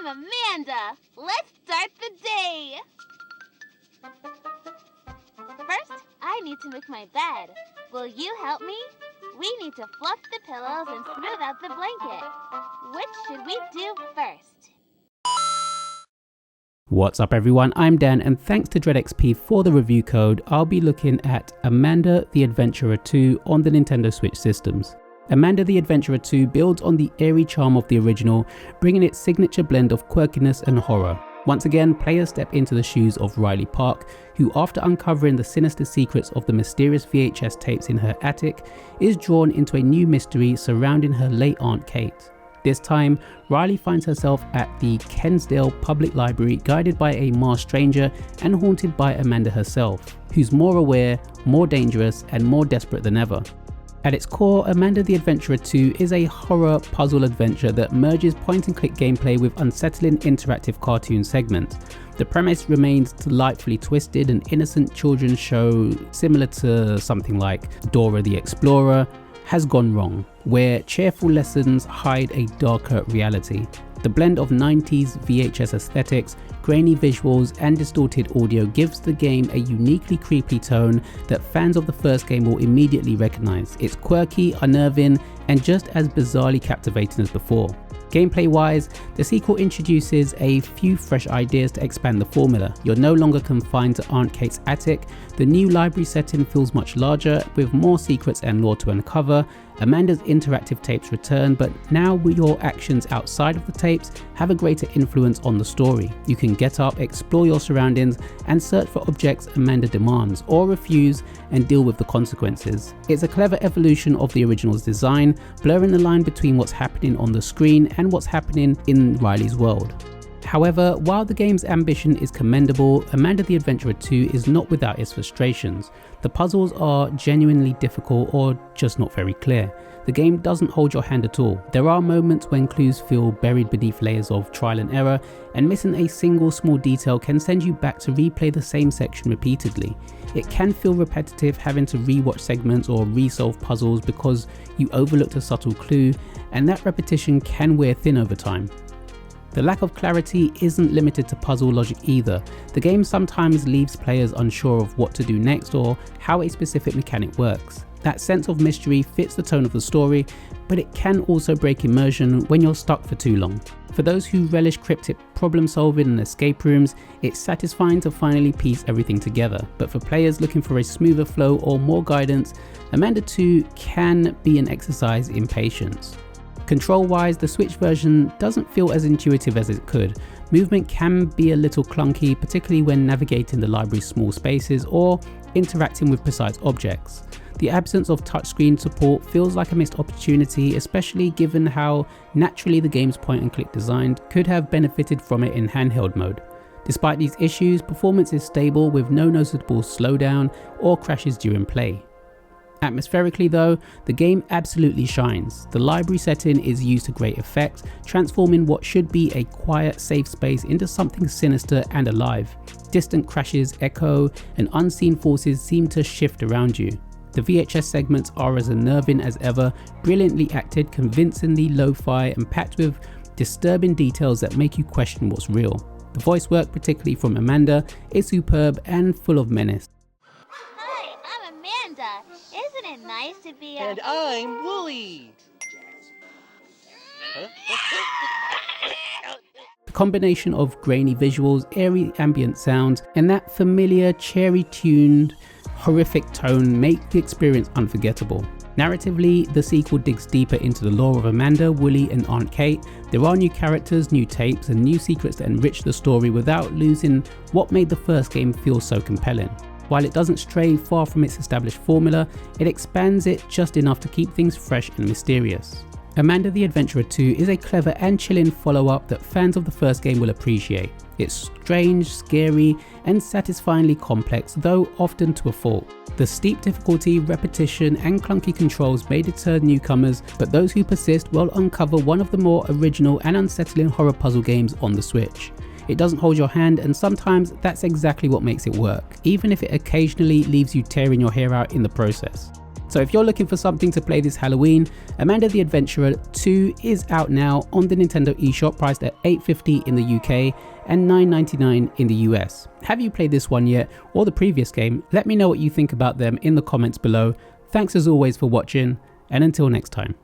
I'm Amanda. Let's start the day. First, I need to make my bed. Will you help me? We need to fluff the pillows and smooth out the blanket. Which should we do first? What's up everyone, I'm Dan and thanks to DreadXP for the review code, I'll be looking at Amanda the Adventurer 2 on the Nintendo Switch systems. Amanda the Adventurer 2 builds on the airy charm of the original, bringing its signature blend of quirkiness and horror. Once again, players step into the shoes of Riley Park, who after uncovering the sinister secrets of the mysterious VHS tapes in her attic, is drawn into a new mystery surrounding her late Aunt Kate. This time, Riley finds herself at the Kensdale Public Library, guided by a masked stranger and haunted by Amanda herself, who's more aware, more dangerous, and more desperate than ever. At its core, Amanda the Adventurer 2 is a horror puzzle adventure that merges point-and-click gameplay with unsettling interactive cartoon segments. The premise remains delightfully twisted, an innocent children's show similar to something like Dora the Explorer has gone wrong, where cheerful lessons hide a darker reality. The blend of 90s VHS aesthetics, grainy visuals and distorted audio gives the game a uniquely creepy tone that fans of the first game will immediately recognize. It's quirky, unnerving and just as bizarrely captivating as before. Gameplay wise, the sequel introduces a few fresh ideas to expand the formula. You're no longer confined to Aunt Kate's attic, the new library setting feels much larger with more secrets and lore to uncover. Amanda's interactive tapes return, but now your actions outside of the tapes have a greater influence on the story. You can get up, explore your surroundings and search for objects Amanda demands, or refuse and deal with the consequences. It's a clever evolution of the original's design, blurring the line between what's happening on the screen and what's happening in Riley's world. However, while the game's ambition is commendable, Amanda the Adventurer 2 is not without its frustrations. The puzzles are genuinely difficult or just not very clear. The game doesn't hold your hand at all. There are moments when clues feel buried beneath layers of trial and error, and missing a single small detail can send you back to replay the same section repeatedly. It can feel repetitive having to rewatch segments or resolve puzzles because you overlooked a subtle clue, and that repetition can wear thin over time. The lack of clarity isn't limited to puzzle logic either. The game sometimes leaves players unsure of what to do next or how a specific mechanic works. That sense of mystery fits the tone of the story, but it can also break immersion when you're stuck for too long. For those who relish cryptic problem solving and escape rooms, it's satisfying to finally piece everything together. But for players looking for a smoother flow or more guidance, Amanda 2 can be an exercise in patience. Control-wise, the Switch version doesn't feel as intuitive as it could. Movement can be a little clunky, particularly when navigating the library's small spaces or interacting with precise objects. The absence of touchscreen support feels like a missed opportunity, especially given how naturally the game's point-and-click design could have benefited from it in handheld mode. Despite these issues, performance is stable with no noticeable slowdown or crashes during play. Atmospherically though, the game absolutely shines. The library setting is used to great effect, transforming what should be a quiet, safe space into something sinister and alive. Distant crashes echo, and unseen forces seem to shift around you. The VHS segments are as unnerving as ever, brilliantly acted, convincingly lo-fi, and packed with disturbing details that make you question what's real. The voice work, particularly from Amanda, is superb and full of menace. Hi, I'm Amanda. Isn't it nice to be And I'm Wooly. The combination of grainy visuals, airy ambient sounds, and that familiar cherry-tuned, horrific tone make the experience unforgettable. Narratively, the sequel digs deeper into the lore of Amanda, Wooly and Aunt Kate. There are new characters, new tapes, and new secrets that enrich the story without losing what made the first game feel so compelling. While it doesn't stray far from its established formula, it expands it just enough to keep things fresh and mysterious. Amanda the Adventurer 2 is a clever and chilling follow-up that fans of the first game will appreciate. It's strange, scary, and satisfyingly complex, though often to a fault. The steep difficulty, repetition, and clunky controls may deter newcomers, but those who persist will uncover one of the more original and unsettling horror puzzle games on the Switch. It doesn't hold your hand, and sometimes that's exactly what makes it work, even if it occasionally leaves you tearing your hair out in the process. So if you're looking for something to play this Halloween, Amanda the Adventurer 2 is out now on the Nintendo eShop, priced at $8.50 in the UK and $9.99 in the US. Have you played this one yet, or the previous game? Let me know what you think about them in the comments below. Thanks as always for watching, and until next time.